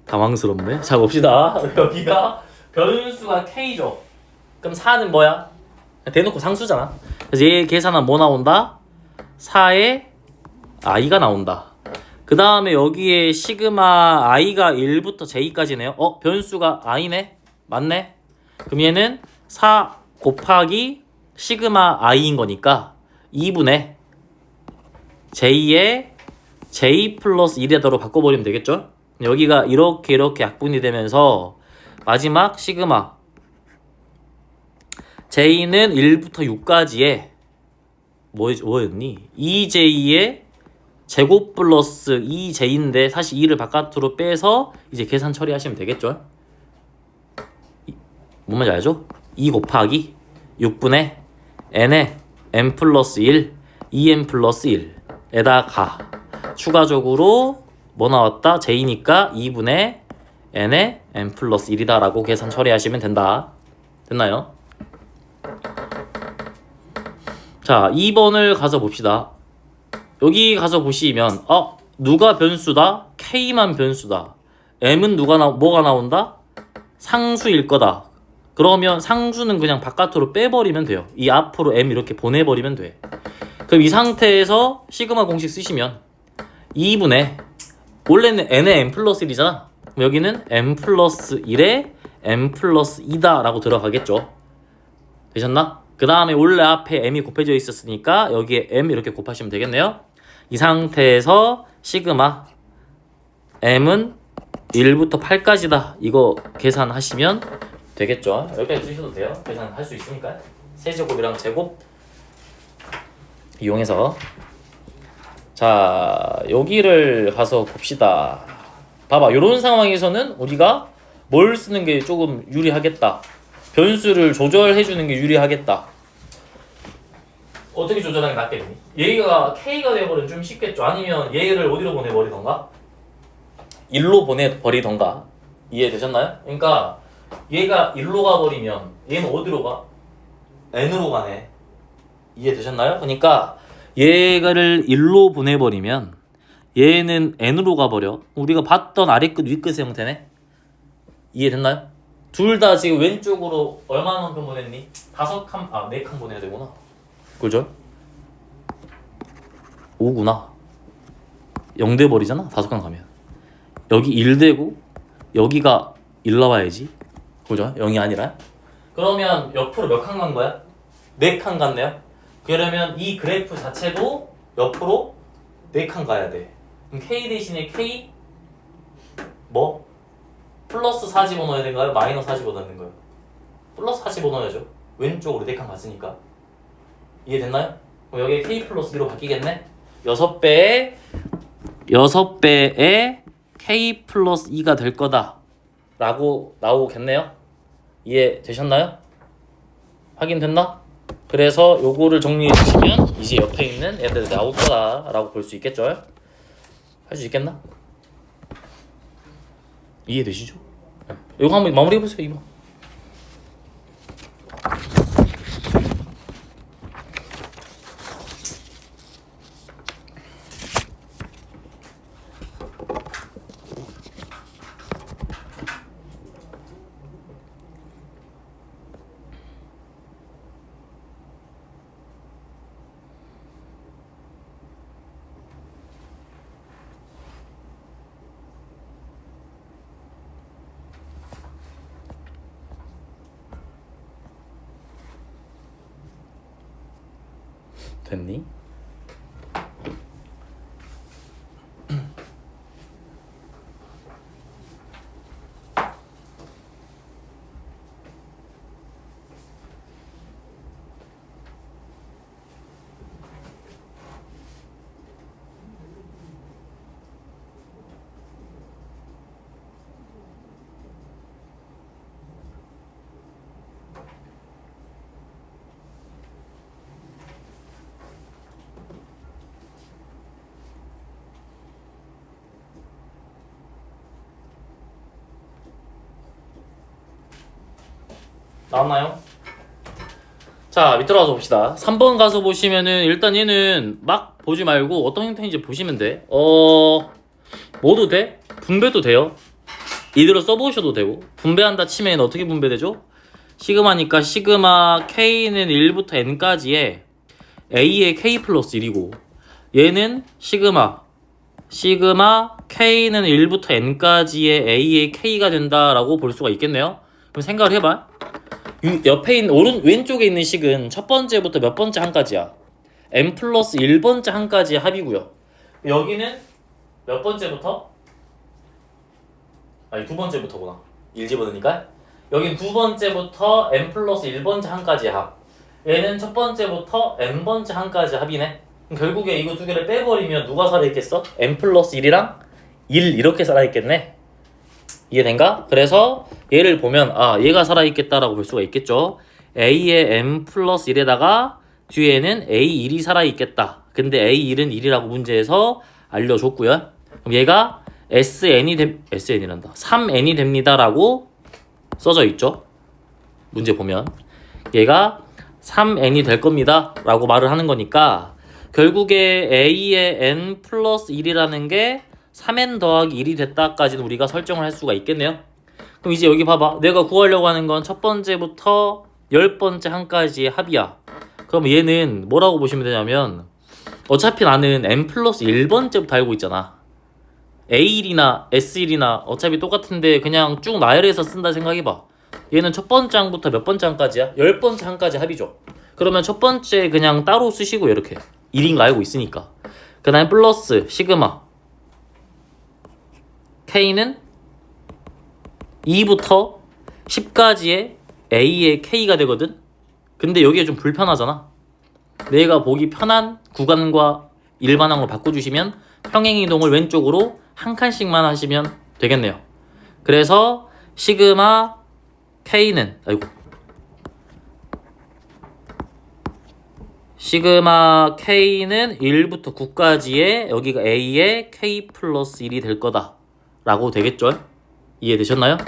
당황스럽네. 자 봅시다. 여기가 변수가 k죠. 그럼 4는 뭐야? 대놓고 상수잖아. 그래서 얘 계산하면 뭐 나온다? 4에 i가 나온다. 그 다음에 여기에 시그마 i가 1부터 j까지네요. 변수가 i네? 맞네? 그럼 얘는 4 곱하기 시그마 i인 거니까 2분의 j의 j 플러스 1에다로 바꿔버리면 되겠죠? 여기가 이렇게 약분이 되면서 마지막 시그마 j는 1부터 6까지의 뭐였니? 2j의 제곱 플러스 2j인데 사실 2를 바깥으로 빼서 이제 계산 처리하시면 되겠죠? 뭔 말인지 알죠? 2 곱하기 6분의 n에 n 플러스 1 2n 플러스 1에다가 추가적으로 뭐 나왔다? j니까 2분의 n에 n 플러스 1이다 라고 계산 처리하시면 된다. 됐나요? 자 2번을 가서 봅시다. 여기 가서 보시면 누가 변수다? k만 변수다. m은 뭐가 나온다? 상수일 거다. 그러면 상수는 그냥 바깥으로 빼버리면 돼요. 이 앞으로 m 이렇게 보내버리면 돼. 그럼 이 상태에서 시그마 공식 쓰시면 2분의 원래는 n에 n 플러스 1이잖아. 여기는 n 플러스 1에 n 플러스 2다 라고 들어가겠죠. 되셨나? 그 다음에 원래 앞에 m이 곱해져 있었으니까 여기에 m 이렇게 곱하시면 되겠네요. 이 상태에서 시그마 m은 1부터 8까지다. 이거 계산하시면 되겠죠. 여기까지 쓰셔도 돼요. 계산할 수 있으니까. 세제곱이랑 제곱 이용해서 자 여기를 가서 봅시다. 봐봐. 이런 상황에서는 우리가 뭘 쓰는 게 조금 유리하겠다. 변수를 조절해주는 게 유리하겠다. 어떻게 조절하는 게 낫겠니? 얘가 k가 되어버리면 좀 쉽겠죠. 아니면 얘를 어디로 보내버리던가? 1로 보내버리던가. 이해되셨나요? 그러니까 얘가 1로 가버리면 얘는 어디로 가? n으로 가네. 이해되셨나요? 그러니까 얘를 1로 보내버리면 얘는 n으로 가버려. 우리가 봤던 아래끝 윗끝의 형태네. 이해됐나요? 둘 다 지금 왼쪽으로 얼마만큼 보냈니? 4칸 보내야 되구나. 그죠? 5구나. 0 돼버리잖아. 5칸 가면. 여기 1 되고 여기가 1 나와야지. 그죠? 0이 아니라. 그러면 옆으로 몇 칸 간 거야? 4칸 갔네요. 그러면 이 그래프 자체도 옆으로 4칸 가야 돼. 그럼 K 대신에 K 뭐? 플러스 4 집어넣어야 되는가요? 마이너스 4 집어넣는 거예요? 플러스 4 집어넣어야죠. 왼쪽으로 4칸 갔으니까. 이해됐나요? 그럼 여기에 K 플러스 2로 바뀌겠네? 6배에 K 플러스 2가 될 거다 라고 나오겠네요. 이해되셨나요? 확인됐나? 그래서 요거를 정리해 주시면 이제 옆에 있는 애들 나올 거다 라고 볼 수 있겠죠? 할 수 있겠나? 이해되시죠? 이거 한번 마무리 해보세요. 이거 됐니? 나왔나요? 자 자, 밑으로 가서 봅시다. 3번 가서 보시면은 일단 얘는 막 보지 말고 어떤 형태인지 보시면 돼. 뭐도 돼? 분배도 돼요. 이대로 써보셔도 되고. 분배한다 치면 어떻게 분배되죠? 시그마니까 시그마 K는 1부터 N까지의 A의 K 플러스 1이고 얘는 시그마 K는 1부터 N까지의 A의 K가 된다라고 볼 수가 있겠네요. 그럼 생각을 해봐. 옆에 있는 왼쪽에 있는 식은 첫 번째부터 몇 번째 한까지야? n 플러스 1번째 한까지의 합이고요. 여기는 몇 번째부터? 아니 두 번째부터구나. 1 집어넣으니까 여긴 두 번째부터 n 플러스 1번째 한까지의 합. 얘는 첫 번째부터 n번째 한까지 합이네. 그럼 결국에 이거 두 개를 빼버리면 누가 살아있겠어? n 플러스 1이랑 1 이렇게 살아있겠네. 이해된가? 그래서 얘를 보면 얘가 살아있겠다라고 볼 수가 있겠죠. A의 n 플러스 1에다가 뒤에는 A1이 살아있겠다. 근데 A1은 1이라고 문제에서 알려줬고요. 그럼 얘가 SN이란다. 3N이 됩니다라고 써져 있죠. 문제 보면 얘가 3N이 될 겁니다 라고 말을 하는 거니까 결국에 A의 N 플러스 1이라는 게 3n 더하기 1이 됐다까지는 우리가 설정을 할 수가 있겠네요. 그럼 이제 여기 봐봐. 내가 구하려고 하는 건 첫 번째부터 10번째 한까지의 합이야. 그럼 얘는 뭐라고 보시면 되냐면 어차피 나는 n 플러스 1번째부터 알고 있잖아. A1이나 S1이나 어차피 똑같은데 그냥 쭉 나열해서 쓴다 생각해봐. 얘는 첫 번째 항부터 몇 번째 항까지야? 10번째 항까지 합이죠. 그러면 첫 번째 그냥 따로 쓰시고 이렇게 1인 거 알고 있으니까. 그 다음에 플러스 시그마 K는 2부터 10까지의 A의 K가 되거든? 근데 여기에 좀 불편하잖아. 내가 보기 편한 구간과 일반항으로 바꿔주시면 평행이동을 왼쪽으로 한 칸씩만 하시면 되겠네요. 그래서 시그마 K는 시그마 K는 1부터 9까지의 여기가 A의 K 플러스 1이 될 거다 라고 되겠죠? 이해되셨나요?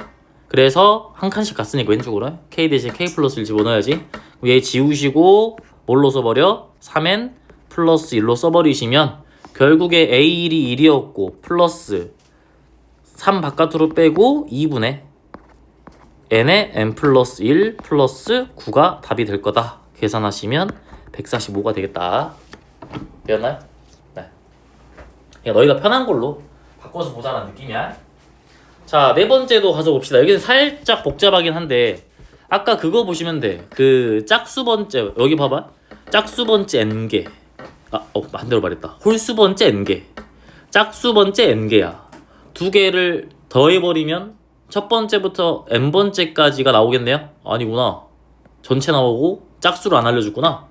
그래서 한 칸씩 갔으니까 왼쪽으로 K 대신 K 플러스 1 집어넣어야지. 얘 지우시고 뭘로 써버려? 3n 플러스 1로 써버리시면 결국에 A1이 1이었고 플러스 3 바깥으로 빼고 2분의 n의 n 플러스 1 플러스 9가 답이 될 거다. 계산하시면 145가 되겠다. 되었나요? 네. 그냥 너희가 편한 걸로 바꿔서 보자는 느낌이야. 자, 네 번째도 가서 봅시다. 여기는 살짝 복잡하긴 한데 아까 그거 보시면 돼. 그 짝수 번째 여기 봐봐. 짝수 번째 n개. 반대로 말했다. 홀수 번째 n개. 짝수 번째 n개야. 두 개를 더해버리면 첫 번째부터 n번째까지가 나오겠네요? 아니구나. 전체 나오고 짝수를 안 알려줬구나.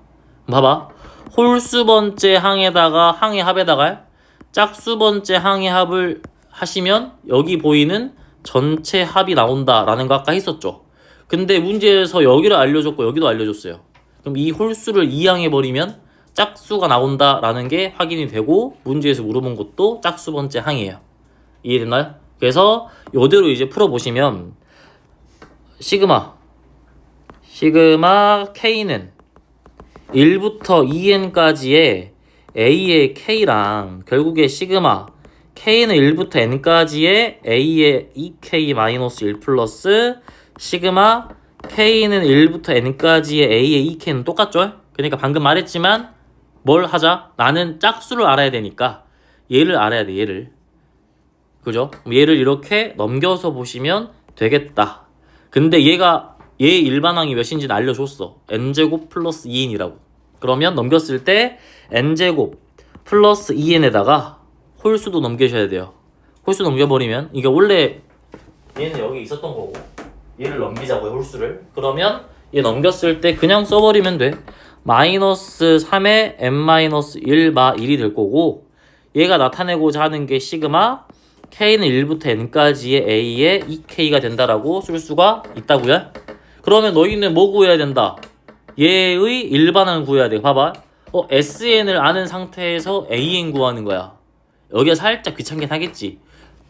봐봐. 홀수 번째 항에다가 항의 합에다가 짝수 번째 항의 합을 하시면 여기 보이는 전체 합이 나온다라는 거 아까 했었죠. 근데 문제에서 여기를 알려줬고 여기도 알려줬어요. 그럼 이 홀수를 이항해버리면 짝수가 나온다라는 게 확인이 되고 문제에서 물어본 것도 짝수 번째 항이에요. 이해됐나요? 그래서 이대로 이제 풀어보시면 시그마 K는 1부터 2n까지의 A의 K랑 결국에 시그마 K는 1부터 N까지의 A의 2K-1 플러스 시그마 K는 1부터 N까지의 A의 2K는 똑같죠? 그러니까 방금 말했지만 뭘 하자? 나는 짝수를 알아야 되니까 얘를 알아야 돼. 얘를. 그죠? 얘를 이렇게 넘겨서 보시면 되겠다. 근데 얘 일반항이 몇인지는 알려줬어. n제곱 플러스 2n이라고. 그러면 넘겼을 때 n제곱 플러스 2n에다가 홀수도 넘기셔야 돼요. 홀수 넘겨버리면 이게 원래 얘는 여기 있었던 거고 얘를 넘기자고요. 홀수를. 그러면 얘 넘겼을 때 그냥 써버리면 돼. 마이너스 3의 n-1 마 1이 될 거고 얘가 나타내고자 하는 게 시그마 K는 1부터 N까지의 A의 2K가 된다라고 쓸 수가 있다고요. 그러면 너희는 뭐 구해야 된다? 얘의 일반항을 구해야 돼. 봐봐. SN을 아는 상태에서 AN 구하는 거야. 여기가 살짝 귀찮긴 하겠지.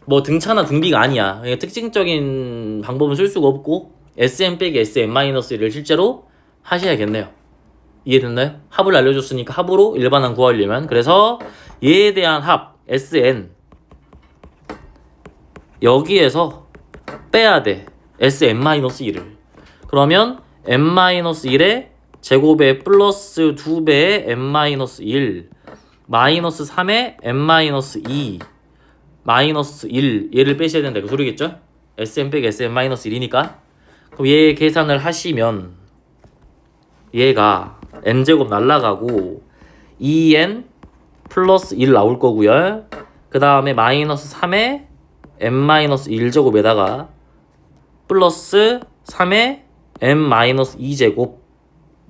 뭐 등차나 등비가 아니야. 특징적인 방법은 쓸 수가 없고 SN 빼기 SN-1을 실제로 하셔야겠네요. 이해됐나요? 합을 알려줬으니까 합으로 일반항 구하려면 그래서 얘에 대한 합 Sn 여기에서 빼야 돼. Sn-1을. 그러면 n-1의 제곱에 플러스 2배의 n-1 마이너스 3의 n-2 마이너스 1 얘를 빼셔야 된다. 이거 소리겠죠? Sn 빼기 Sn-1이니까 그럼 얘 계산을 하시면 얘가 n제곱 날라가고 2n 플러스 1 나올 거고요. 그 다음에 마이너스 3의 n-1제곱에다가 플러스 3의 n-2제곱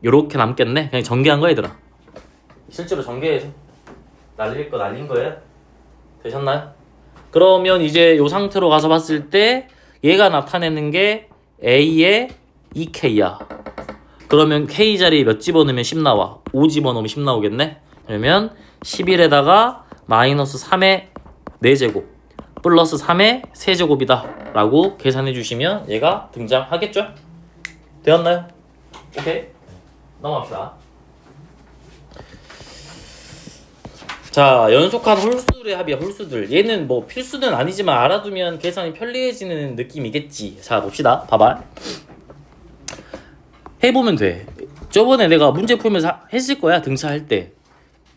요렇게 남겠네. 그냥 전개한 거야 얘들아. 실제로 전개해서 날릴 거 날린 거예요. 되셨나요? 그러면 이제 요 상태로 가서 봤을 때 얘가 나타내는 게 A의 2K야. 그러면 K 자리에 몇 집어넣으면 10 나와? 5 집어넣으면 10 나오겠네? 그러면 11에다가 마이너스 3의 4제곱 플러스 3의 세제곱이다 라고 계산해 주시면 얘가 등장하겠죠? 되었나요? 오케이 넘어갑시다. 자 연속한 홀수의 합이야. 홀수들 얘는 뭐 필수는 아니지만 알아두면 계산이 편리해지는 느낌이겠지. 자 봅시다. 봐봐 해보면 돼. 저번에 내가 문제 풀면서 했을 거야. 등차할 때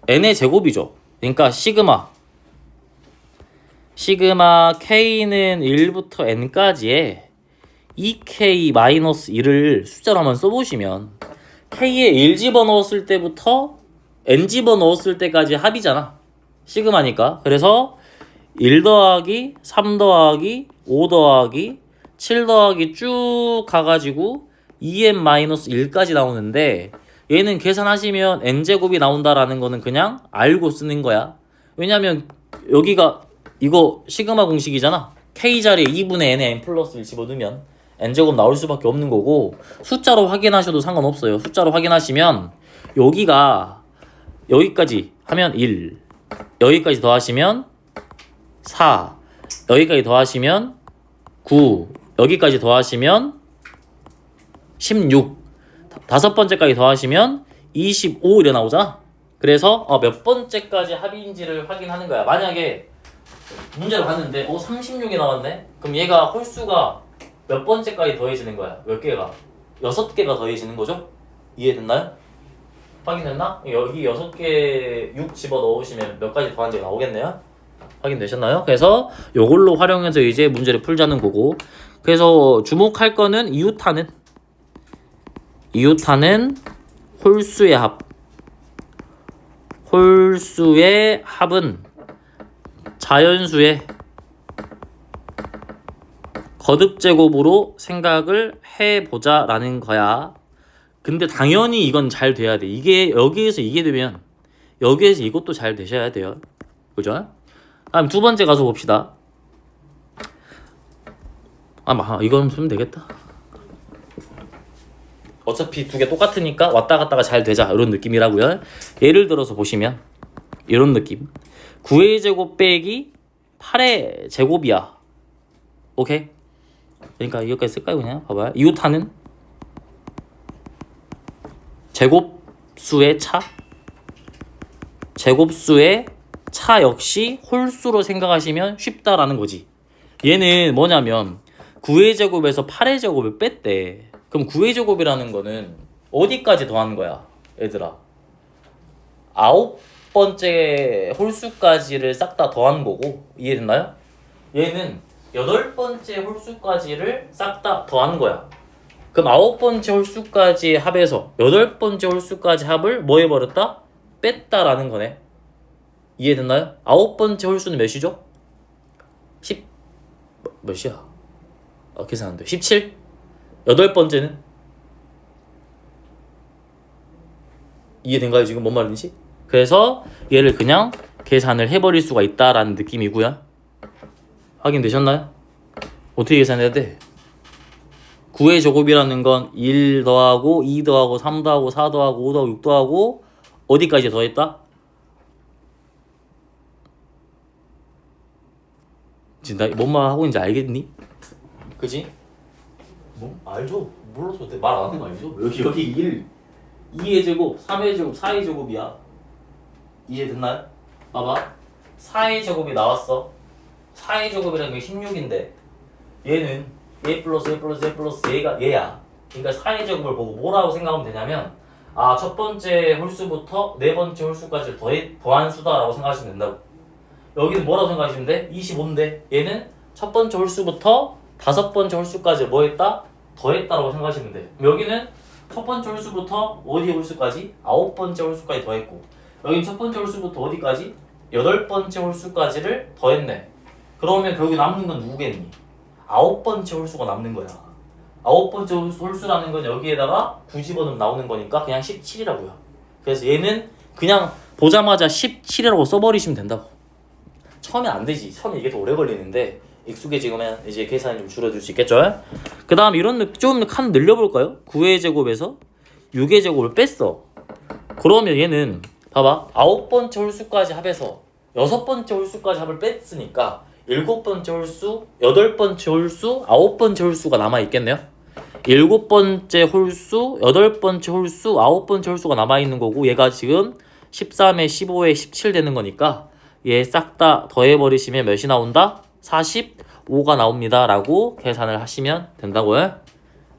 n의 제곱이죠. 그러니까 시그마 k는 1부터 n까지의 2k-1을 숫자로 한번 써보시면 k에 1 집어넣었을 때부터 n 집어넣었을 때까지 합이잖아. 시그마니까. 그래서 1 더하기 3 더하기 5 더하기 7 더하기 쭉 가가지고 2n-1까지 나오는데 얘는 계산하시면 n제곱이 나온다라는 거는 그냥 알고 쓰는 거야. 왜냐면 여기가 이거 시그마 공식이잖아. k 자리에 2분의 n에 n 플러스 1 집어넣으면 n제곱 나올 수밖에 없는 거고 숫자로 확인하셔도 상관없어요. 숫자로 확인하시면 여기가 여기까지 하면 1 여기까지 더하시면 4 여기까지 더하시면 9 여기까지 더하시면 16 다섯 번째까지 더하시면 25 이래 나오잖아. 그래서 몇 번째까지 합인지를 확인하는 거야. 만약에 문제를 봤는데 36이 나왔네? 그럼 얘가 홀수가 몇 번째까지 더해지는 거야? 몇 개가? 6개가 더해지는 거죠? 이해됐나요? 확인됐나? 여기 6개 6 집어 넣으시면 몇 가지 더한지 나오겠네요? 확인되셨나요? 그래서 요걸로 활용해서 이제 문제를 풀자는 거고 그래서 주목할 거는 이웃하는 홀수의 합 홀수의 합은 자연수의 거듭제곱으로 생각을 해보자 라는 거야. 근데 당연히 이건 잘 돼야 돼. 이게 여기에서 이게 되면 여기에서 이것도 잘 되셔야 돼요. 그죠? 다음 두 번째 가서 봅시다. 이건 쓰면 되겠다. 어차피 두 개 똑같으니까 왔다 갔다가 잘 되자 이런 느낌이라고요. 예를 들어서 보시면 이런 느낌 9의 제곱 빼기 8의 제곱이야. 오케이? 그러니까 이것까지 쓸까요? 그냥 봐봐요. 이웃하는 제곱수의 차 역시 홀수로 생각하시면 쉽다라는 거지. 얘는 뭐냐면 9의 제곱에서 8의 제곱을 뺐대. 그럼 9의 제곱이라는 거는 어디까지 더하는 거야 얘들아? 9번째 홀수까지를 싹 다 더한 거고 이해됐나요? 얘는 8번째 홀수까지를 싹 다 더한 거야. 그럼 9번째 홀수까지 합해서 8번째 홀수까지 합을 뭐 해버렸다? 뺐다라는 거네. 이해됐나요? 9번째 홀수는 몇이죠? 10 몇이야? 계산 안 돼. 17? 8번째는? 이해된가요? 지금 뭔 말인지? 그래서 얘를 그냥 계산을 해버릴 수가 있다라는 느낌이고요. 확인되셨나요? 어떻게 계산해야 돼? 9의 제곱이라는 건 1 더하고 2 더하고 3 더하고 4 더하고 5 더하고 6 더하고 어디까지 더했다? 지금 나 뭔 말 하고 있는지 알겠니? 그지? 뭐? 알죠? 몰라서 말 안 하는 거 알죠? 여기 1 2의 제곱, 3의 제곱, 4의 제곱이야. 이해됐나요? 봐봐. 4의 제곱이 나왔어. 4의 제곱이라는 게 16인데 얘는 얘 플러스 얘 플러스 얘 플러스 얘야. 그러니까 4의 제곱을 보고 뭐라고 생각하면 되냐면 첫 번째 홀수부터 네 번째 홀수까지 더한 수다라고 생각하시면 된다고. 여기는 뭐라고 생각하시면 돼? 25인데 얘는 첫 번째 홀수부터 다섯 번째 홀수까지 뭐 했다? 더했다라고 생각하시면 돼. 여기는 첫 번째 홀수부터 어디 홀수까지? 아홉 번째 홀수까지 더했고 여기는 첫 번째 홀수부터 어디까지? 여덟 번째 홀수까지를 더했네. 그러면 결국에 남는 건 누구겠니? 아홉 번째 홀수가 남는 거야. 아홉 번째 홀수라는 건 여기에다가 9 집어넣으면 나오는 거니까 그냥 17이라고요. 그래서 얘는 그냥 보자마자 17이라고 써버리시면 된다고. 처음에 안 되지. 처음에 이게 더 오래 걸리는데 익숙해지면 이제 계산이 좀 줄어들 수 있겠죠? 그 다음 이런 좀 칸 늘려볼까요? 9의 제곱에서 6의 제곱을 뺐어. 그러면 얘는 봐봐. 아홉 번째 홀수까지 합해서 여섯 번째 홀수까지 합을 뺐으니까 일곱 번째 홀수, 여덟 번째 홀수, 아홉 번째 홀수가 남아있겠네요? 일곱 번째 홀수, 여덟 번째 홀수, 아홉 번째 홀수가 남아있는 거고 얘가 지금 13에 15에 17 되는 거니까 얘 싹 다 더해버리시면 몇이 나온다? 45가 나옵니다 라고 계산을 하시면 된다고요.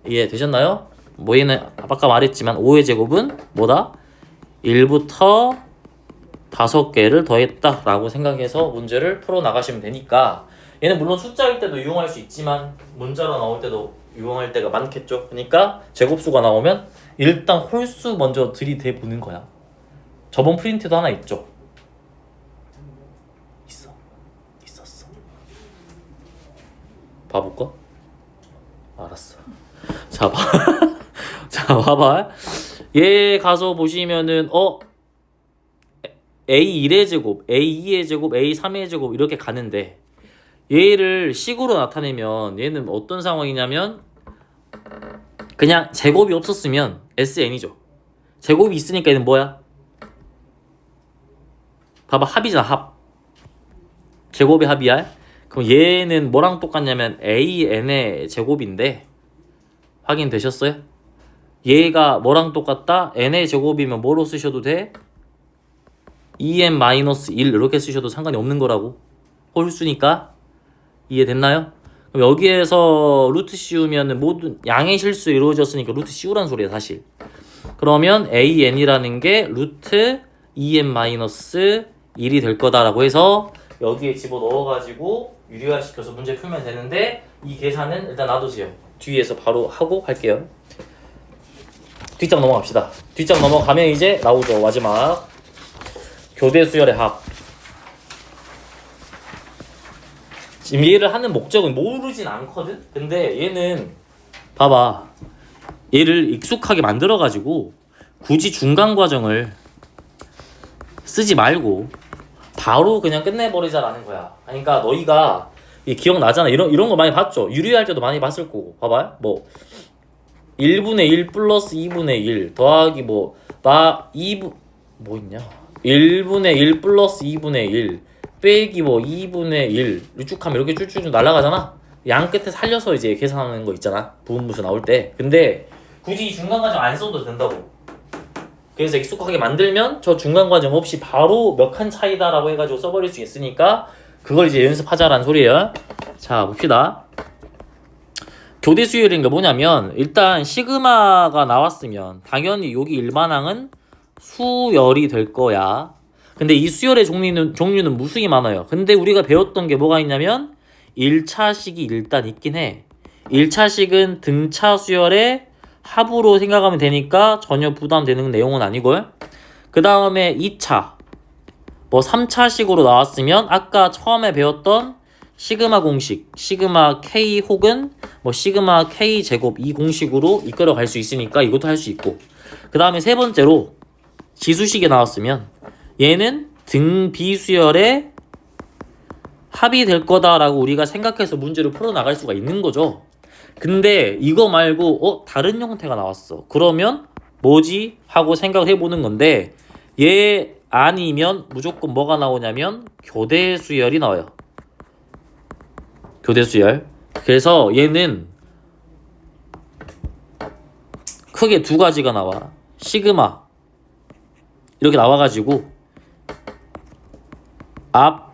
이해되셨나요? 뭐 얘는 아까 말했지만 5의 제곱은 뭐다? 1부터 5개를 더했다 라고 생각해서 문제를 풀어나가시면 되니까 얘는 물론 숫자일 때도 이용할 수 있지만 문자로 나올 때도 이용할 때가 많겠죠. 그러니까 제곱수가 나오면 일단 홀수 먼저 들이대 보는 거야. 저번 프린트도 하나 있죠? 있었어. 봐볼까? 알았어. 자, 봐봐. 얘 가서 보시면은 A1의 제곱, A2의 제곱, A3의 제곱 이렇게 가는데 얘를 식으로 나타내면 얘는 어떤 상황이냐면 그냥 제곱이 없었으면 SN이죠. 제곱이 있으니까 얘는 뭐야? 봐봐, 합이잖아, 합. 제곱이 합이야. 그럼 얘는 뭐랑 똑같냐면 AN의 제곱인데 확인되셨어요? 얘가 뭐랑 똑같다? n의 제곱이면 뭐로 쓰셔도 돼? 2n-1 이렇게 쓰셔도 상관이 없는 거라고. 홀수니까. 이해됐나요? 그럼 여기에서 루트 씌우면 모든 양의 실수 이루어졌으니까 루트 씌우란 소리야 사실. 그러면 an이라는 게 루트 2n-1이 될 거다라고 해서 여기에 집어넣어가지고 유리화시켜서 문제 풀면 되는데 이 계산은 일단 놔두세요. 뒤에서 바로 하고 할게요. 뒷장 넘어갑시다. 뒷장 넘어가면 이제 나오죠. 마지막 교대 수열의 합. 지금 얘를 하는 목적은 모르진 않거든? 근데 얘는 봐봐. 얘를 익숙하게 만들어가지고 굳이 중간 과정을 쓰지 말고 바로 그냥 끝내버리자라는 거야. 그러니까 너희가 기억나잖아. 이런 거 많이 봤죠? 유리할 때도 많이 봤을 거고. 봐봐요. 뭐 1분의 1 플러스 2분의 1 더하기 2분 뭐 있냐? 1분의 1 플러스 2분의 1 빼기 2분의 1 쭉 하면 이렇게 쭉쭉 날아가잖아. 양 끝에 살려서 이제 계산하는 거 있잖아. 부분분수 나올 때. 근데 굳이 이 중간 과정 안 써도 된다고. 그래서 익숙하게 만들면 저 중간 과정 없이 바로 몇 칸 차이다라고 해가지고 써버릴 수 있으니까 그걸 이제 연습하자라는 소리예요. 자, 봅시다. 교대 수열인 게 뭐냐면 일단 시그마가 나왔으면 당연히 여기 일반항은 수열이 될 거야. 근데 이 수열의 종류는 무수히 많아요. 근데 우리가 배웠던 게 뭐가 있냐면 1차식이 일단 있긴 해. 1차식은 등차 수열의 합으로 생각하면 되니까 전혀 부담되는 내용은 아니고요. 그 다음에 2차 3차식으로 나왔으면 아까 처음에 배웠던 시그마 공식, 시그마 K 혹은 시그마 K 제곱 이 공식으로 이끌어 갈 수 있으니까 이것도 할 수 있고. 그 다음에 세 번째로 지수식이 나왔으면 얘는 등 비수열의 합이 될 거다라고 우리가 생각해서 문제를 풀어나갈 수가 있는 거죠. 근데 이거 말고 다른 형태가 나왔어. 그러면 뭐지? 하고 생각을 해보는 건데 얘 아니면 무조건 뭐가 나오냐면 교대 수열이 나와요. 교대 수열. 그래서 얘는 크게 두 가지가 나와. 시그마 이렇게 나와가지고 앞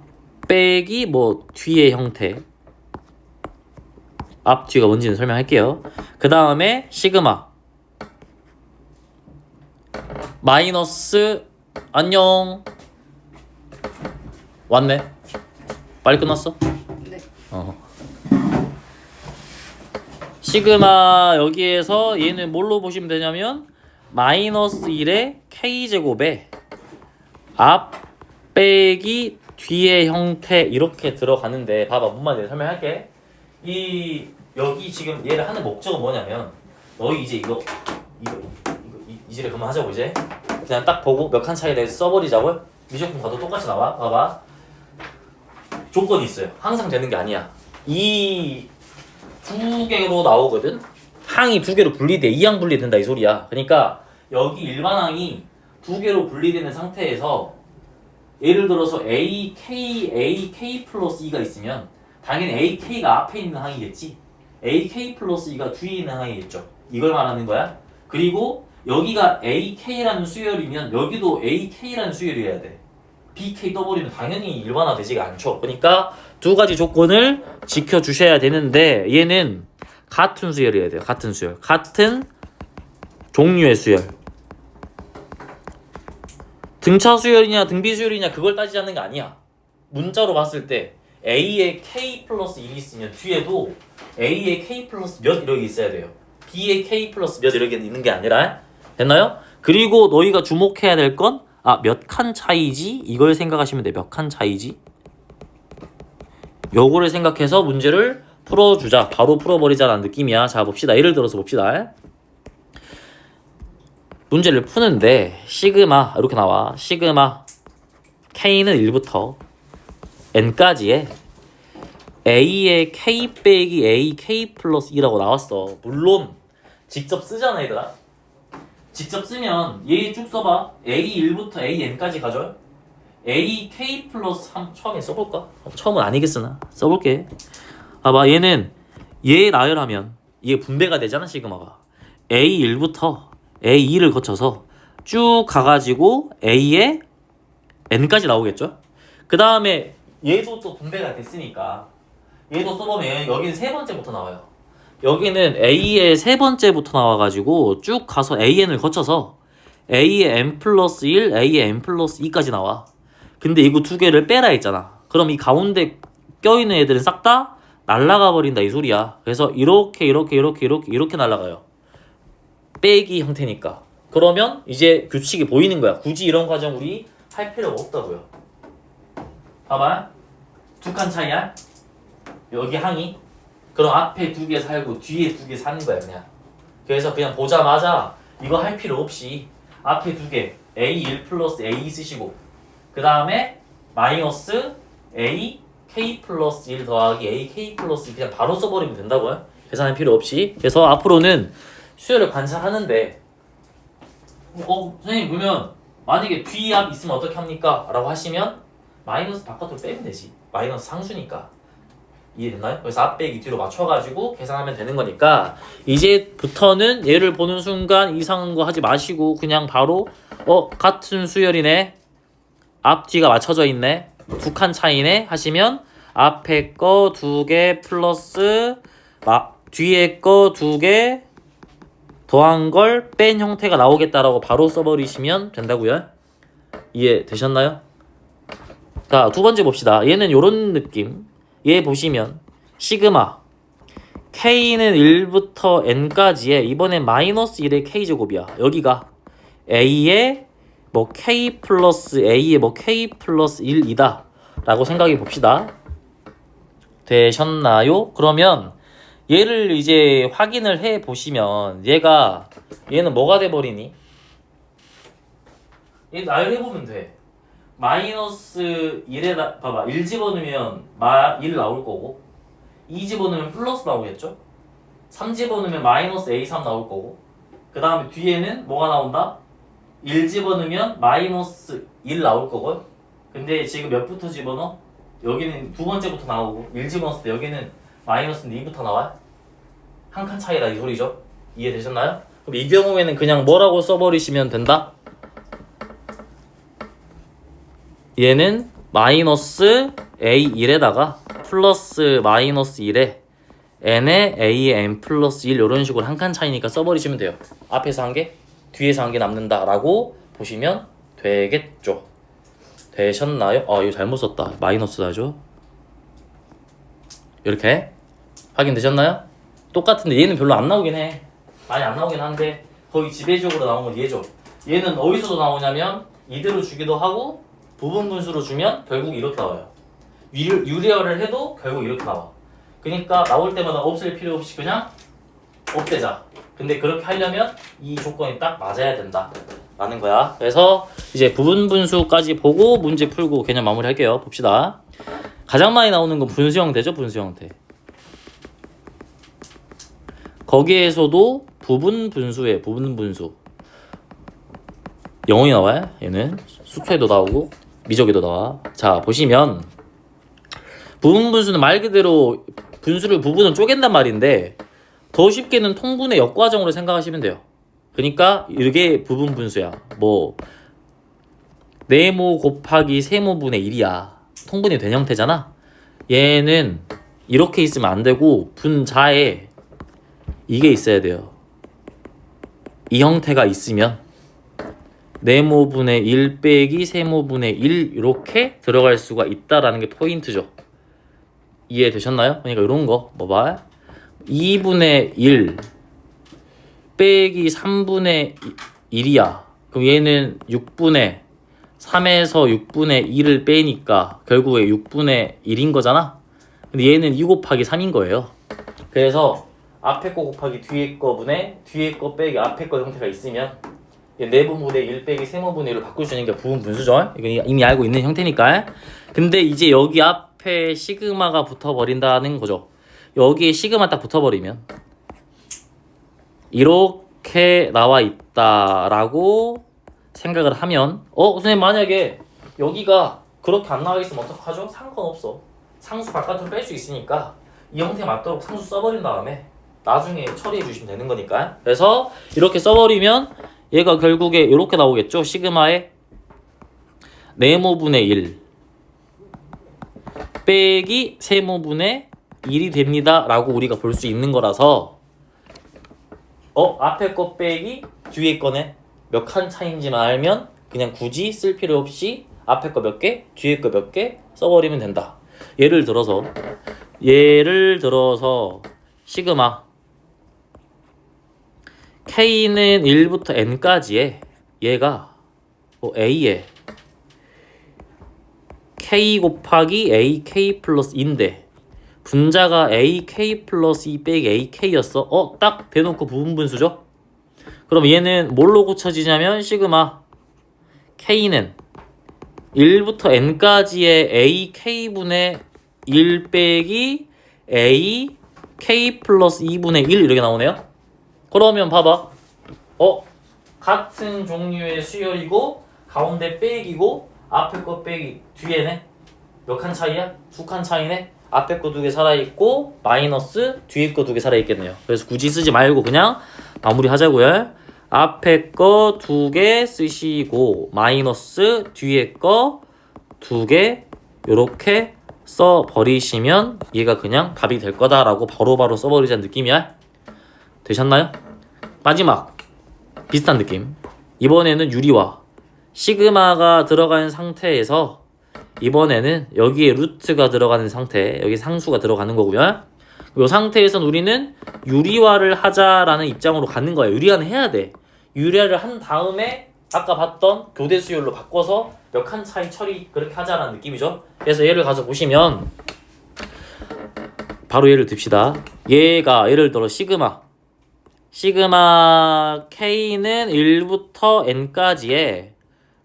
빼기 뭐 뒤의 형태, 앞 뒤가 뭔지는 설명할게요. 그 다음에 시그마 마이너스 안녕. 왔네. 빨리 끝났어? 네. 시그마 여기에서 얘는 뭘로 보시면 되냐면 마이너스 1의 k제곱에 앞 빼기 뒤의 형태 이렇게 들어가는데 봐봐 뭔 말인지 설명할게. 여기 지금 얘를 하는 목적은 뭐냐면 너희 이제 이거 이제를 그만 하자고. 이제 그냥 딱 보고 몇 칸 차이에 대해서 써버리자고요. 미적분 봐도 똑같이 나와. 봐봐. 조건이 있어요. 항상 되는 게 아니야. 이 두 개로 나오거든. 항이 두 개로 분리돼. 이항 분리된다 이 소리야. 그러니까 여기 일반항이 두 개로 분리되는 상태에서 예를 들어서 AK 플러스 2가 있으면 당연히 AK가 앞에 있는 항이겠지. AK 플러스 2가 뒤에 있는 항이겠죠. 이걸 말하는 거야. 그리고 여기가 AK라는 수열이면 여기도 AK라는 수열이어야 돼. BK 떠버리면 당연히 일반화 되지가 않죠. 그러니까 두 가지 조건을 지켜주셔야 되는데 얘는 같은 수열이어야 돼요. 같은 수열. 같은 종류의 수열. 등차 수열이냐 등비 수열이냐 그걸 따지지 않는 게 아니야. 문자로 봤을 때 A에 K 플러스 1이 있으면 뒤에도 A에 K 플러스 몇 이렇게 있어야 돼요. B에 K 플러스 몇 이렇게 있는 게 아니라. 됐나요? 그리고 너희가 주목해야 될 건 몇 칸 차이지? 이걸 생각하시면 돼. 몇 칸 차이지? 요거를 생각해서 문제를 풀어주자. 바로 풀어버리자라는 느낌이야. 자 봅시다. 예를 들어서 봅시다. 문제를 푸는데 시그마 이렇게 나와. 시그마 K는 1부터 N까지에 A의 K 빼기 A K 플러스 2라고 나왔어. 물론 직접 쓰잖아 얘들아. 직접 쓰면 얘 쭉 써봐. A1부터 AN까지 가져. AK 플러스 3 처음에 써볼까? 처음은 아니겠으나 써볼게. 봐봐 얘는 얘 나열하면 이게 분배가 되잖아 시그마가. A1부터 A2를 거쳐서 쭉 가가지고 A에 N까지 나오겠죠? 그 다음에 얘도 또 분배가 됐으니까 얘도 써보면 여기는 세 번째부터 나와요. 여기는 A의 세 번째부터 나와가지고 쭉 가서 AN을 거쳐서 A의 N 플러스 1, A의 N 플러스 2까지 나와. 근데 이거 두 개를 빼라 했잖아. 그럼 이 가운데 껴있는 애들은 싹 다 날아가 버린다 이 소리야. 그래서 이렇게 날아가요. 빼기 형태니까. 그러면 이제 규칙이 보이는 거야. 굳이 이런 과정 우리 할 필요가 없다고요. 봐봐. 두 칸 차이야. 여기 항이. 그럼 앞에 두 개 살고 뒤에 두 개 사는 거야 그냥. 그래서 그냥 보자마자 이거 할 필요 없이 앞에 두 개 A1 플러스 A 쓰시고 그 다음에 마이너스 A K 플러스 1 더하기 A K 플러스 2 그냥 바로 써버리면 된다고요. 계산할 필요 없이. 그래서 앞으로는 수열을 관찰하는데 선생님 그러면 만약에 뒤앞 있으면 어떻게 합니까? 라고 하시면 마이너스 바깥으로 빼면 되지. 마이너스 상수니까. 이해됐나요? 그래서 앞 빼기 뒤로 맞춰가지고 계산하면 되는 거니까 이제부터는 얘를 보는 순간 이상한 거 하지 마시고 그냥 바로 같은 수열이네. 앞 뒤가 맞춰져 있네. 두 칸 차이네 하시면 앞에 거 두 개 플러스 뒤에 거 두 개 더한 걸 뺀 형태가 나오겠다라고 바로 써버리시면 된다고요. 이해되셨나요? 자, 두 번째 봅시다. 얘는 요런 느낌. 얘 보시면 시그마 K는 1부터 N까지에 이번엔 마이너스 1의 K제곱이야. 여기가 A의 뭐 K 플러스 A의 뭐 K 플러스 1이다 라고 생각해 봅시다. 되셨나요? 그러면 얘를 이제 확인을 해 보시면 얘는 뭐가 돼버리니? 얘 나열해 보면 돼. 마이너스 1에다 봐봐 1 집어넣으면 1 나올 거고 2 집어넣으면 플러스 나오겠죠? 3 집어넣으면 마이너스 A3 나올 거고 그 다음에 뒤에는 뭐가 나온다? 1 집어넣으면 마이너스 1 나올 거고 근데 지금 몇부터 집어넣어? 여기는 두 번째부터 나오고 1 집어넣었을 때 여기는 마이너스 2부터 나와? 한 칸 차이다 이 소리죠? 이해되셨나요? 그럼 이 경우에는 그냥 뭐라고 써버리시면 된다? 얘는 마이너스 A1에다가 플러스 마이너스 1에 n에 a의 n 플러스 1 이런 식으로 한 칸 차이니까 써버리시면 돼요. 앞에서 한 개, 뒤에서 한 개 남는다라고 보시면 되겠죠. 되셨나요? 이거 잘못 썼다. 마이너스다죠. 이렇게 확인되셨나요? 똑같은데 얘는 별로 안 나오긴 해. 많이 안 나오긴 한데 거의 지배적으로 나온 건 얘죠. 얘는 어디서도 나오냐면 이대로 주기도 하고 부분 분수로 주면 결국 이렇게 나와요. 유리화를 해도 결국 이렇게 나와. 그러니까 나올 때마다 없앨 필요 없이 그냥 없애자. 근데 그렇게 하려면 이 조건이 딱 맞아야 된다 라는 거야. 그래서 이제 부분 분수까지 보고 문제 풀고 개념 마무리 할게요. 봅시다. 가장 많이 나오는 건 분수 형태죠. 분수 형태. 거기에서도 부분 분수에 부분 분수 영원히 나와요. 얘는 수투에도 나오고 미적에도 나와. 자 보시면 부분 분수는 말 그대로 분수를 부분을 쪼갠단 말인데 더 쉽게는 통분의 역과정으로 생각하시면 돼요. 그러니까 이게 부분 분수야. 뭐 네모 곱하기 세모분의 1이야. 통분이 된 형태잖아. 얘는 이렇게 있으면 안 되고 분자에 이게 있어야 돼요. 이 형태가 있으면 네모분의 1 빼기 세모분의 1 이렇게 들어갈 수가 있다라는 게 포인트죠. 이해되셨나요? 그러니까 이런 거 뭐 봐? 2분의 1 빼기 3분의 1이야. 그럼 얘는 6분의 3에서 6분의 1을 빼니까 결국에 6분의 1인 거잖아. 근데 얘는 2 곱하기 3인 거예요. 그래서 앞에 거 곱하기 뒤에 거 분의 뒤에 거 빼기 앞에 거 형태가 있으면 네모분의 1 빼기 세모분의 1로 바꿀 수 있는 게 부분 분수죠. 이건 이미 알고 있는 형태니까. 근데 이제 여기 앞에 시그마가 붙어버린다는 거죠. 여기에 시그마 딱 붙어버리면 이렇게 나와 있다라고 생각을 하면 선생님 만약에 여기가 그렇게 안 나와 있으면 어떡하죠? 상관없어. 상수 바깥으로 뺄 수 있으니까 이 형태에 맞도록 상수 써버린 다음에 나중에 처리해 주시면 되는 거니까. 그래서 이렇게 써버리면 얘가 결국에 이렇게 나오겠죠. 시그마에 네모분의 1 빼기 세모분의 1이 됩니다 라고 우리가 볼 수 있는 거라서 앞에 거 빼기 뒤에 거네 몇 칸 차이인지만 알면 그냥 굳이 쓸 필요 없이 앞에 거 몇 개 뒤에 거 몇 개 써버리면 된다. 예를 들어서 시그마 K는 1부터 N까지에 얘가 A에 K 곱하기 AK 플러스 2인데 분자가 AK 플러스 2 빼기 AK였어. 딱 대놓고 부분분수죠? 그럼 얘는 뭘로 고쳐지냐면 시그마 K는 1부터 N까지의 AK분의 1 빼기 AK 플러스 2분의 1 이렇게 나오네요. 그러면 봐봐. 같은 종류의 수열이고 가운데 빼기고 앞에 거 빼기 뒤에네. 몇 칸 차이야? 2칸 차이네. 앞에 거 2개 살아있고 마이너스 뒤에 거 2개 살아있겠네요. 그래서 굳이 쓰지 말고 그냥 마무리 하자고요. 앞에 거 2개 쓰시고 마이너스 뒤에 거 2개 요렇게 써버리시면 얘가 그냥 답이 될 거다라고 바로바로 써버리자는 느낌이야. 되셨나요? 마지막 비슷한 느낌. 이번에는 유리화 시그마가 들어간 상태에서 이번에는 여기에 루트가 들어가는 상태, 여기 상수가 들어가는 거고요. 이 상태에서는 우리는 유리화를 하자라는 입장으로 가는 거예요. 유리화는 해야 돼. 유리화를 한 다음에 아까 봤던 교대 수열로 바꿔서 몇 칸 차이 처리 그렇게 하자라는 느낌이죠. 그래서 얘를 가서 보시면 바로 예를 듭시다. 얘가 예를 들어 시그마 K는 1부터 N까지의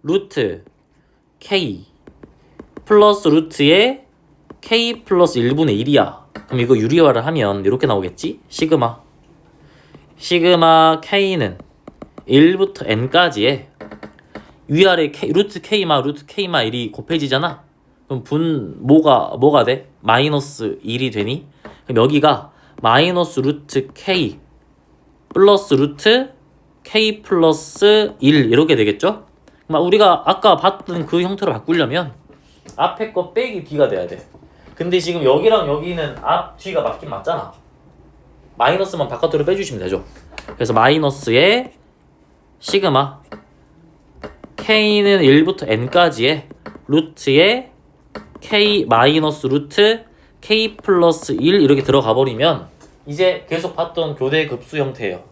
루트 K 플러스 루트의 K 플러스 1분의 1이야. 그럼 이거 유리화를 하면 이렇게 나오겠지? 시그마 K는 1부터 N까지의 위아래 루트 K마 1이 곱해지잖아. 그럼 뭐가 돼? 마이너스 1이 되니? 그럼 여기가 마이너스 루트 K 플러스 루트 k 플러스 1 이렇게 되겠죠? 그럼 우리가 아까 봤던 그 형태로 바꾸려면 앞에 거 빼기 뒤가 돼야 돼. 근데 지금 여기랑 여기는 앞 뒤가 맞긴 맞잖아. 마이너스만 바깥으로 빼주시면 되죠. 그래서 마이너스에 시그마 k는 1부터 n까지의 루트에 k 마이너스 루트 k 플러스 1 이렇게 들어가 버리면 이제 계속 봤던 교대 급수 형태예요.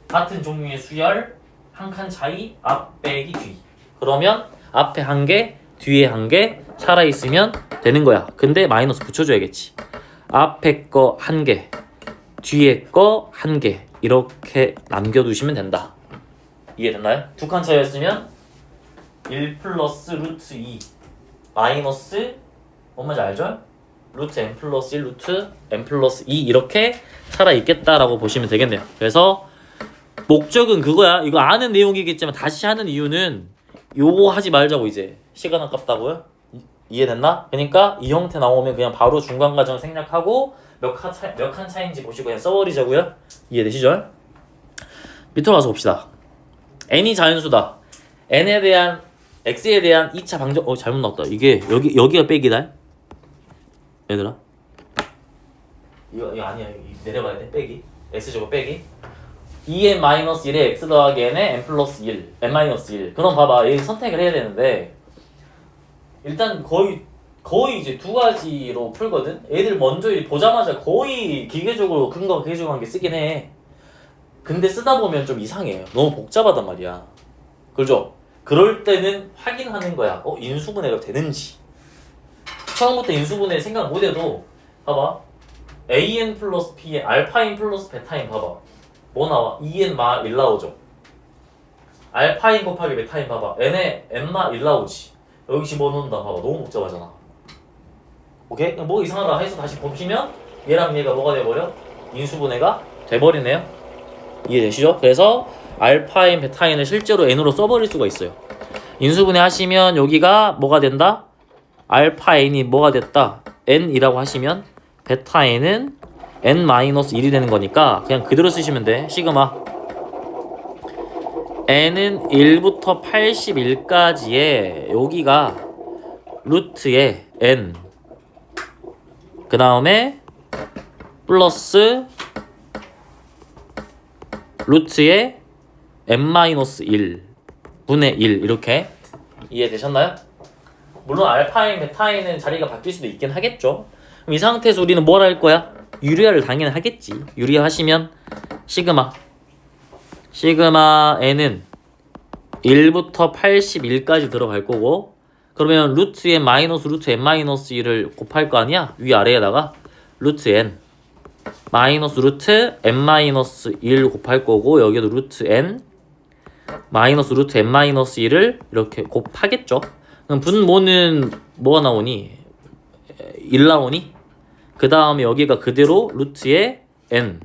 같은 종류의 수열 한 칸 차이 앞 빼기 뒤. 그러면 앞에 한 개, 뒤에 한 개 살아있으면 되는 거야. 근데 마이너스 붙여줘야겠지. 앞에 거 한 개, 뒤에 거 한 개 이렇게 남겨두시면 된다. 이해됐나요? 두 칸 차이였으면 1 플러스 루트 2 마이너스 뭔지 알죠? 루트 n 플러스 1 루트 n 플러스 2 이렇게 살아있겠다라고 보시면 되겠네요. 그래서 목적은 그거야. 이거 아는 내용이겠지만 다시 하는 이유는 요거 하지 말자고. 이제 시간 아깝다고요? 이해됐나? 그러니까 이 형태 나오면 그냥 바로 중간 과정 생략하고 몇 칸 차이인지 보시고 그냥 써버리자고요. 이해되시죠? 밑으로 가서 봅시다. n이 자연수다. n에 대한 x에 대한 2차 방정 잘못 나왔다. 이게 여기가 빼기다. 얘들아. 이거 아니야. 내려가야 돼. 빼기. x제곱 빼기. 2n-1에 x 더하기 n에 n 플러스 1, n-1. 그럼 봐봐. 얘 선택을 해야 되는데 일단 거의 이제 두 가지로 풀거든. 애들 먼저 보자마자 거의 기계적으로 근거 기계적으로 한 게 쓰긴 해. 근데 쓰다 보면 좀 이상해요. 너무 복잡하단 말이야. 그죠? 그럴 때는 확인하는 거야. 인수분해가 되는지. 처음부터 인수분해 생각 못해도 봐봐. an 플러스 b에 알파인 플러스 베타인 봐봐. 뭐 나와? 2n 마 1 나오죠. 알파인 곱하기 베타인 봐봐. n에 n 마 1 나오지. 여기 집어넣는다. 봐봐. 너무 복잡하잖아. 오케이? 뭐 이상하다 해서 다시 보시면 얘랑 얘가 뭐가 돼버려? 인수분해가 돼버리네요. 이해되시죠? 그래서 알파인 베타인을 실제로 n으로 써버릴 수가 있어요. 인수분해 하시면 여기가 뭐가 된다? 알파 n이 뭐가 됐다? n이라고 하시면 베타 n은 n-1이 되는 거니까 그냥 그대로 쓰시면 돼. 시그마 n은 1부터 81까지의 여기가 루트의 n 그 다음에 플러스 루트의 n-1 분의 1 이렇게 이해되셨나요? 물론 알파인 베타인은 자리가 바뀔 수도 있긴 하겠죠. 그럼 이 상태에서 우리는 뭘 할 거야? 유리화를 당연히 하겠지. 유리화 하시면 시그마 n은 1부터 81까지 들어갈 거고 그러면 루트 n 마이너스 루트 n-1을 곱할 거 아니야? 위아래에다가 루트 n 마이너스 루트 n-1 곱할 거고 여기도 루트 n 마이너스 루트 n-1을 이렇게 곱하겠죠. 그럼 분모는 뭐가 나오니? 1 나오니? 그 다음에 여기가 그대로 루트의 n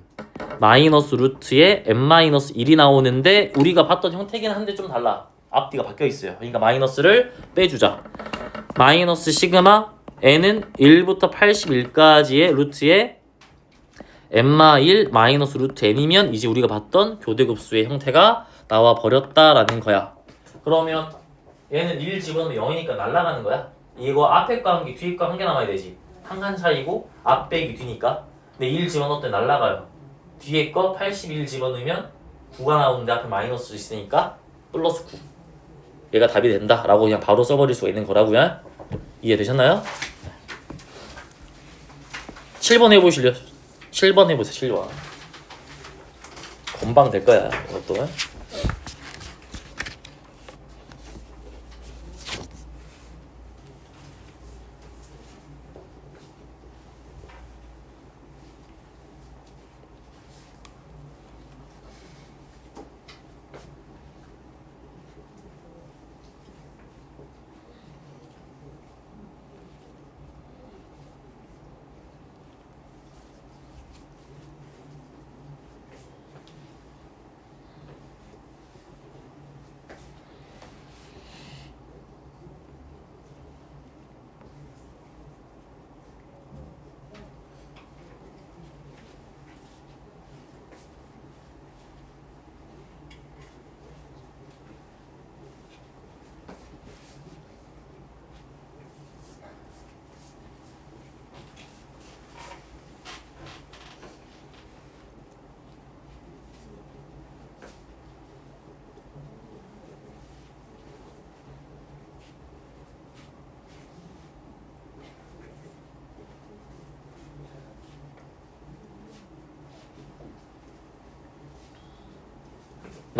마이너스 루트의 n-1이 나오는데 우리가 봤던 형태긴 한데 좀 달라. 앞뒤가 바뀌어 있어요. 그러니까 마이너스를 빼주자. 마이너스 시그마 n은 1부터 81까지의 루트의 n-1 마이너스 루트 n이면 이제 우리가 봤던 교대급수의 형태가 나와 버렸다라는 거야. 그러면 얘는 1 집어넣으면 0이니까 날아가는 거야. 이거 앞에 거 한 개, 뒤에 거 한 개 남아야 되지. 한 칸 차이고 앞 빼기 뒤니까. 근데 1 집어넣을 때 날아가요. 뒤에 거 81 집어넣으면 9가 나오는데 앞에 마이너스 있으니까 플러스 9. 얘가 답이 된다라고 그냥 바로 써버릴 수가 있는 거라고요. 이해되셨나요? 7번 해보실래요? 7번 해보세요. 7번. 금방 될 거야. 이것도.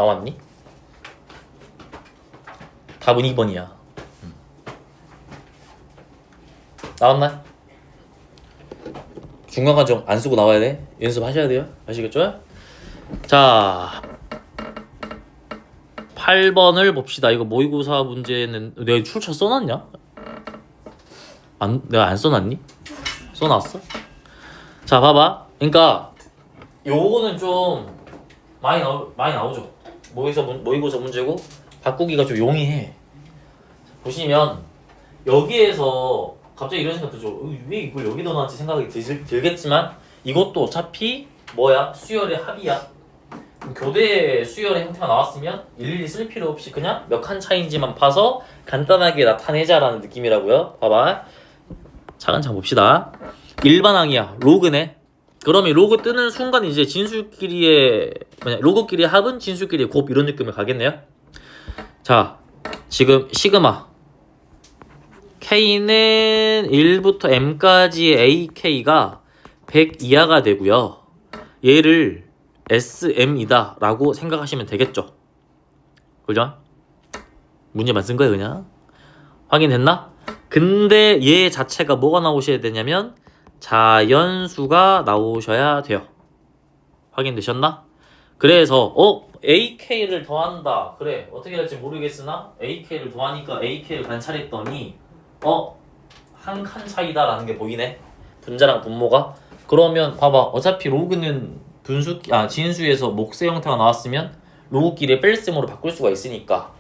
나왔니? 답은 2번이야. 나왔나? 중간 과정 안 쓰고 나와야 돼. 연습하셔야 돼요. 아시겠죠? 자, 8번을 봅시다. 이거 모의고사 문제는 내가 출처 써놨냐? 내가 안 써놨니? 써놨어? 자, 봐봐. 그러니까 요거는 좀 많이 나오죠. 모의고사 문제고 바꾸기가 좀 용이해. 보시면 여기에서 갑자기 이런 생각 들죠. 왜 이걸 여기다 놨지 생각이 들겠지만 이것도 어차피 뭐야? 수열의 합이야. 교대 수열의 형태가 나왔으면 일일이 쓸 필요 없이 그냥 몇 칸 차이인지만 봐서 간단하게 나타내자라는 느낌이라고요. 봐봐. 차근차근 봅시다. 일반항이야. 로그네. 그러면 로그 뜨는 순간 이제 진수끼리의 로그끼리의 합은 진수끼리의 곱 이런 느낌을 가겠네요. 자, 지금 시그마 K는 1부터 M까지의 AK가 100 이하가 되고요. 얘를 SM이다 라고 생각하시면 되겠죠. 그죠? 문제만 쓴 거예요 그냥. 확인됐나? 근데 얘 자체가 뭐가 나오셔야 되냐면 자연수가 나오셔야 돼요. 확인되셨나? 그래서 AK를 더한다. 그래 어떻게 될지 모르겠으나 AK를 더하니까 AK를 관찰했더니 한 칸 차이다 라는 게 보이네. 분자랑 분모가. 그러면 봐봐. 어차피 로그는 진수에서 몫의 형태가 나왔으면 로그끼리 뺄셈으로 바꿀 수가 있으니까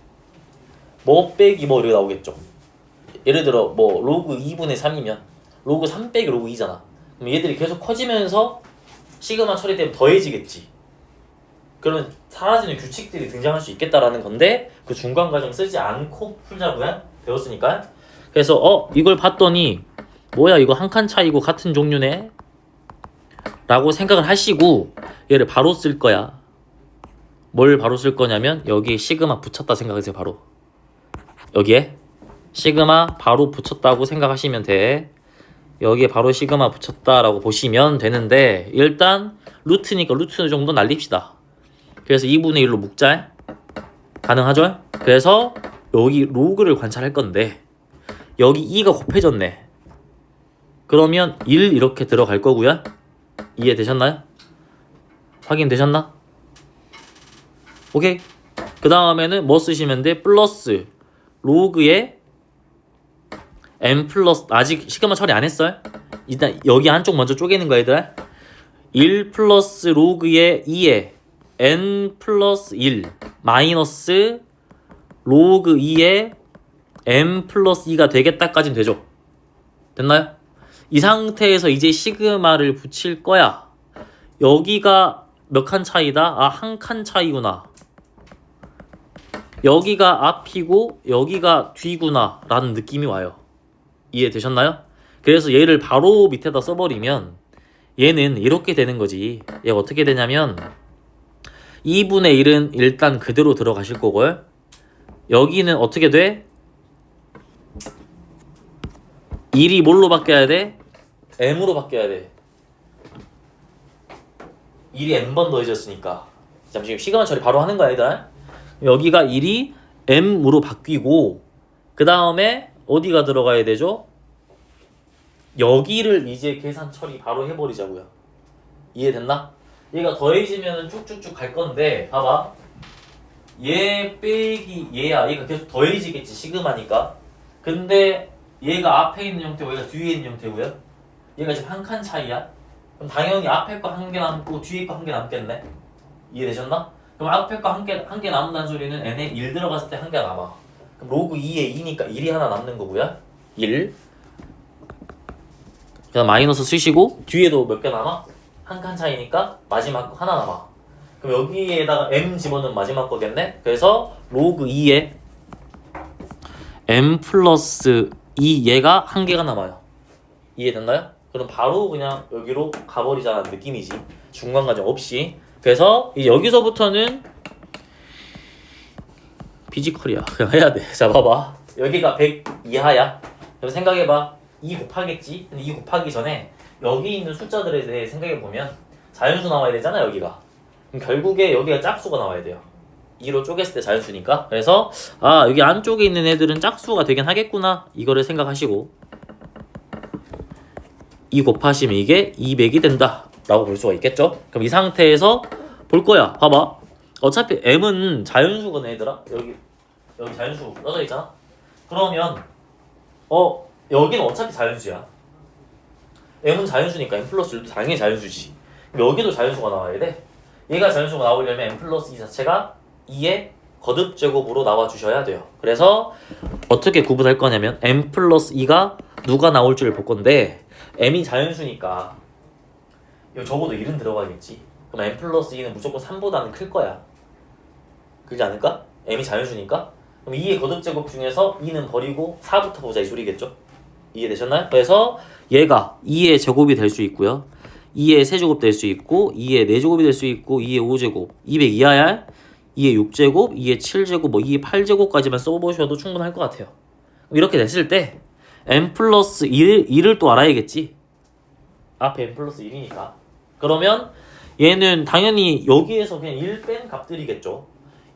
뭐 빼기 뭐 이렇게 나오겠죠. 예를 들어 뭐 로그 2분의 3이면 로그 3 빼기 로그 2잖아. 그럼 얘들이 계속 커지면서 시그마 처리 때문에 더해지겠지. 그러면 사라지는 규칙들이 등장할 수 있겠다라는 건데 그 중간 과정 쓰지 않고 풀자고요. 배웠으니까. 그래서 이걸 봤더니 뭐야 이거 한 칸 차이고 같은 종류네 라고 생각을 하시고 얘를 바로 쓸 거야. 뭘 바로 쓸 거냐면 여기 시그마 붙였다 생각하세요. 바로 여기에 시그마 바로 붙였다고 생각하시면 돼. 여기에 바로 시그마 붙였다라고 보시면 되는데 일단 루트니까 루트 정도 날립시다. 그래서 2분의 1로 묶자. 가능하죠? 그래서 여기 로그를 관찰할 건데 여기 2가 곱해졌네. 그러면 1 이렇게 들어갈 거고요. 이해되셨나요? 확인되셨나? 오케이. 그 다음에는 뭐 쓰시면 돼? 플러스 로그에 n 플러스 아직 시그마 처리 안 했어요? 일단 여기 한쪽 먼저 쪼개는 거 얘들아. 1 플러스 로그에 2에 n 플러스 1 마이너스 로그 2에 m 플러스 2가 되겠다까진 되죠. 됐나요? 이 상태에서 이제 시그마를 붙일 거야. 여기가 몇 칸 차이다? 한 칸 차이구나. 여기가 앞이고 여기가 뒤구나 라는 느낌이 와요. 이해되셨나요? 그래서 얘를 바로 밑에다 써버리면 얘는 이렇게 되는 거지. 얘가 어떻게 되냐면 2분의 1은 일단 그대로 들어가실 거고요. 여기는 어떻게 돼? 1이 뭘로 바뀌어야 돼? m으로 바뀌어야 돼. 1이 m번 더해졌으니까. 지금 시그마 처리 바로 하는 거야 얘들아. 여기가 1이 m으로 바뀌고 그 다음에 어디가 들어가야 되죠? 여기를 이제 계산 처리 바로 해버리자고요. 이해됐나? 얘가 더해지면 쭉쭉쭉 갈 건데 봐봐. 얘 빼기 얘야. 얘가 계속 더해지겠지 시그마니까. 근데 얘가 앞에 있는 형태고 얘가 뒤에 있는 형태고요. 얘가 지금 한 칸 차이야. 그럼 당연히 앞에 거 한 개 남고 뒤에 거 한 개 남겠네. 이해되셨나? 그럼 앞에 거 한 개 남는다는 소리는 n에 1 들어갔을 때 한 개 남아. 그럼 로그 2에 2니까 1이 하나 남는 거고요. 1. 그다음 마이너스 쓰시고 뒤에도 몇 개 남아? 한 칸 차이니까 마지막 거 하나 남아. 그럼 여기에다가 m 집어넣으면 마지막 거겠네? 그래서 로그 2에 m 플러스 2 얘가 한 개가 남아요. 이해됐나요? 그럼 바로 그냥 여기로 가버리자는 느낌이지. 중간 과정 없이. 그래서 이제 여기서부터는 피지컬이야. 그냥 해야 돼. 자 봐봐. 여기가 100 이하야. 그럼 생각해봐. 2 곱하겠지? 근데 2 곱하기 전에 여기 있는 숫자들에 대해 생각해보면 자연수 나와야 되잖아 여기가. 그럼 결국에 여기가 짝수가 나와야 돼요. 2로 쪼갰을 때 자연수니까. 그래서 아 여기 안쪽에 있는 애들은 짝수가 되긴 하겠구나 이거를 생각하시고 2 곱하시면 이게 200이 된다 라고 볼 수가 있겠죠. 그럼 이 상태에서 볼 거야. 봐봐. 어차피 m은 자연수거든 얘들아. 여기 자연수 써져 있잖아. 그러면 여기는 어차피 자연수야. m은 자연수니까 m 플러스 1도 당연히 자연수지. 그럼 여기도 자연수가 나와야 돼. 얘가 자연수가 나오려면 m 플러스 2 자체가 2의 거듭제곱으로 나와주셔야 돼요. 그래서 어떻게 구분할 거냐면 m 플러스 2가 누가 나올지를 볼 건데 m이 자연수니까 이거 적어도 1은 들어가겠지. 그럼 m 플러스 2는 무조건 3보다는 클 거야. 그렇지 않을까? m이 자연수니까. 그럼 2의 거듭제곱 중에서 2는 버리고 4부터 보자 이 소리겠죠? 이해되셨나요? 그래서 얘가 2의 제곱이 될 수 있고요. 2의 세제곱 될 수 있고 2의 4제곱이 될 수 있고 2의 5제곱 200 이하야 2의 6제곱 2의 7제곱 뭐 2의 8제곱까지만 써보셔도 충분할 것 같아요. 이렇게 됐을 때 m 플러스 1을 또 알아야겠지. 앞에 m 플러스 1이니까. 그러면 얘는 당연히 여기에서 그냥 1 뺀 값들이겠죠.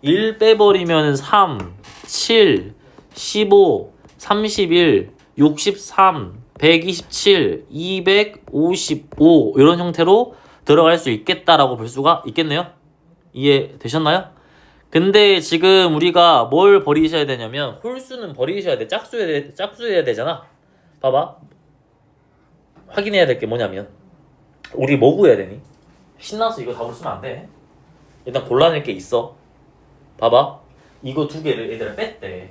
1 빼버리면 3, 7, 15, 31, 63, 127, 255 이런 형태로 들어갈 수 있겠다라고 볼 수가 있겠네요. 이해되셨나요? 근데 지금 우리가 뭘 버리셔야 되냐면 홀수는 버리셔야 돼. 짝수해야 되잖아. 봐봐. 확인해야 될 게 뭐냐면 우리 뭐 구해야 되니? 신나서 이거 답으로 쓰면 안 돼. 일단 골라낼 게 있어. 봐봐. 이거 두 개를 얘들아 뺐대.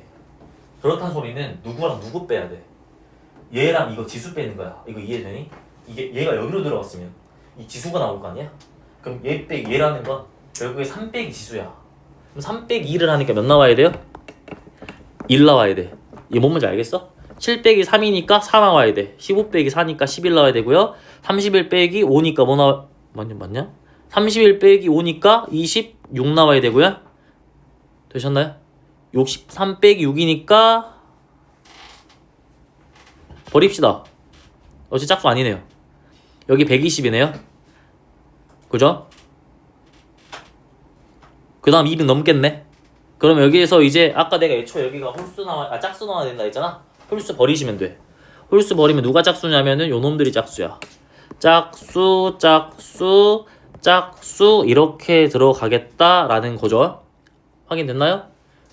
그렇다는 소리는 누구랑 누구 빼야 돼? 얘랑 이거 지수 빼는 거야. 이거 이해되니? 이게 얘가 여기로 들어갔으면 이 지수가 나올 거 아니야? 그럼 얘 빼기 얘라는 건 결국에 3 빼기 지수야. 그럼 3 빼기 2를 하니까 몇 나와야 돼요? 1 나와야 돼. 이게 뭔 말인지 알겠어? 7 빼기 3이니까 4 나와야 돼. 15 빼기 4니까 11 나와야 되고요. 31 빼기 5니까 뭐 나와? 맞냐? 31 빼기 5니까 26 나와야 되고요. 되셨나요? 63 빼기 6이니까 버립시다. 어차피 짝수 아니네요. 여기 120이네요. 그죠? 그 다음 200 넘겠네. 그럼 여기에서 이제 아까 내가 애초에 여기가 짝수 나와야 된다 했잖아. 홀수 버리시면 돼. 홀수 버리면 누가 짝수냐면은 요놈들이 짝수야. 짝수 이렇게 들어가겠다라는 거죠. 확인됐나요?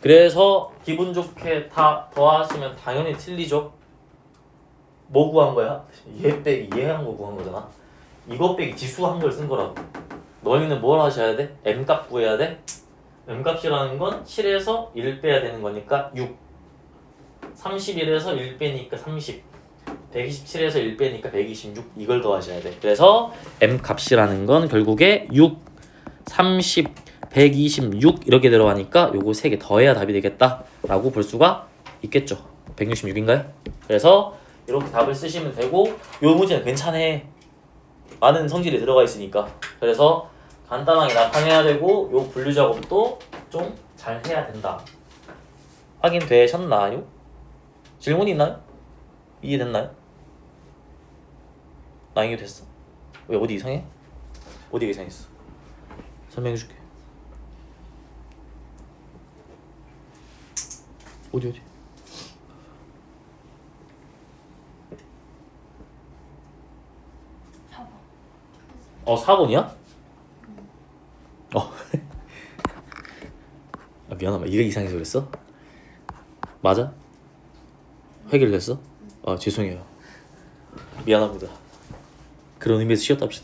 그래서 기분 좋게 다 더하시면 당연히 틀리죠. 뭐 구한 거야? 얘 빼기 얘 한 거 구한 거잖아. 이거 빼기 지수 한 걸 쓴 거라고. 너희는 뭘 하셔야 돼? m값 구해야 돼? m값이라는 건 7에서 1 빼야 되는 거니까 6. 31에서 1 빼니까 30. 127에서 1 빼니까 126. 이걸 더하셔야 돼. 그래서 m값이라는 건 결국에 6, 30, 126 이렇게 들어가니까 요거 3개 더해야 답이 되겠다라고 볼 수가 있겠죠. 166인가요? 그래서 이렇게 답을 쓰시면 되고 요 문제는 괜찮아. 많은 성질이 들어가 있으니까. 그래서 간단하게 나타내야 되고 요 분류 작업도 좀 잘 해야 된다. 확인되셨나요? 질문 있나요? 이해됐나요? 나 이해됐어. 왜 어디 이상해? 어디가 이상했어? 설명해줄게. 어디? 4번이야? 미안하다. 이게 이상해서 그랬어? 맞아? 해결됐어? 죄송해요. 미안합니다. 그런 의미에서 쉬었다 합시다.